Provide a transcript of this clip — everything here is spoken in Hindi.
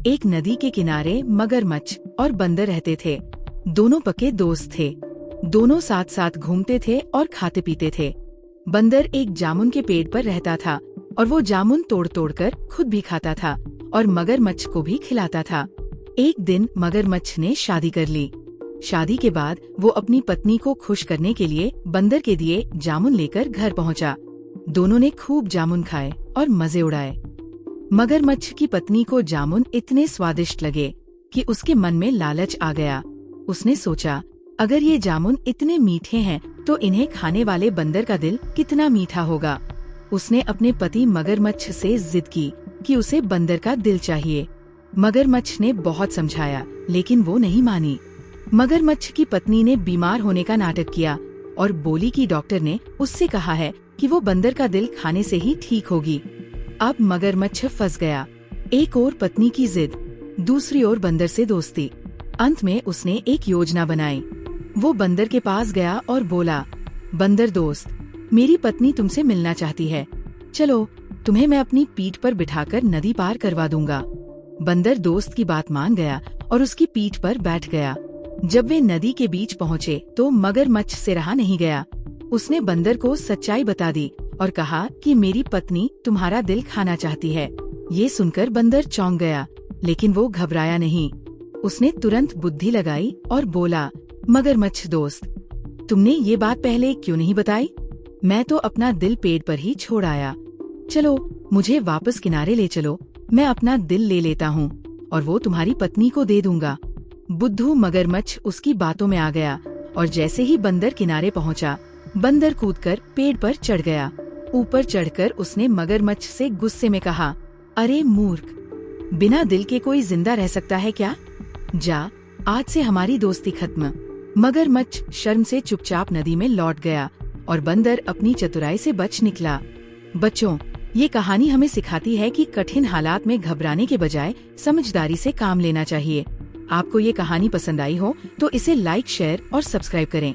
एक नदी के किनारे मगरमच्छ और बंदर रहते थे। दोनों पक्के दोस्त थे। दोनों साथ साथ घूमते थे और खाते पीते थे। बंदर एक जामुन के पेड़ पर रहता था और वो जामुन तोड़ तोड़ कर खुद भी खाता था और मगरमच्छ को भी खिलाता था। एक दिन मगरमच्छ ने शादी कर ली। शादी के बाद वो अपनी पत्नी को खुश करने के लिए बंदर के दिए जामुन लेकर घर पहुंचा। दोनों ने खूब जामुन खाए और मजे उड़ाए। मगरमच्छ की पत्नी को जामुन इतने स्वादिष्ट लगे कि उसके मन में लालच आ गया। उसने सोचा, अगर ये जामुन इतने मीठे हैं तो इन्हें खाने वाले बंदर का दिल कितना मीठा होगा। उसने अपने पति मगरमच्छ से जिद की कि उसे बंदर का दिल चाहिए। मगरमच्छ ने बहुत समझाया लेकिन वो नहीं मानी। मगरमच्छ की पत्नी ने बीमार होने का नाटक किया और बोली कि डॉक्टर ने उससे कहा है कि वो बंदर का दिल खाने से ही ठीक होगी। अब मगरमच्छ फंस गया। एक ओर पत्नी की जिद, दूसरी ओर बंदर से दोस्ती। अंत में उसने एक योजना बनाई। वो बंदर के पास गया और बोला, बंदर दोस्त, मेरी पत्नी तुमसे मिलना चाहती है। चलो, तुम्हें मैं अपनी पीठ पर बिठाकर नदी पार करवा दूंगा। बंदर दोस्त की बात मान गया और उसकी पीठ पर बैठ गया। जब वे नदी के बीच पहुँचे तो मगरमच्छ से रहा नहीं गया। उसने बंदर को सच्चाई बता दी और कहा कि मेरी पत्नी तुम्हारा दिल खाना चाहती है। ये सुनकर बंदर चौंक गया, लेकिन वो घबराया नहीं। उसने तुरंत बुद्धि लगाई और बोला, मगरमच्छ दोस्त, तुमने ये बात पहले क्यों नहीं बताई? मैं तो अपना दिल पेड़ पर ही छोड़ आया। चलो, मुझे वापस किनारे ले चलो, मैं अपना दिल ले लेता हूँ और वो तुम्हारी पत्नी को दे दूंगा। बुद्धू मगरमच्छ उसकी बातों में आ गया और जैसे ही बंदर किनारे पहुँचा, बंदर कूदकर पेड़ पर चढ़ गया। ऊपर चढ़कर उसने मगरमच्छ से गुस्से में कहा, अरे मूर्ख, बिना दिल के कोई जिंदा रह सकता है क्या? जा, आज से हमारी दोस्ती खत्म। मगरमच्छ शर्म से चुपचाप नदी में लौट गया और बंदर अपनी चतुराई से बच निकला। बच्चों, ये कहानी हमें सिखाती है कि कठिन हालात में घबराने के बजाय समझदारी से काम लेना चाहिए। आपको ये कहानी पसंद आई हो तो इसे लाइक, शेयर और सब्सक्राइब करें।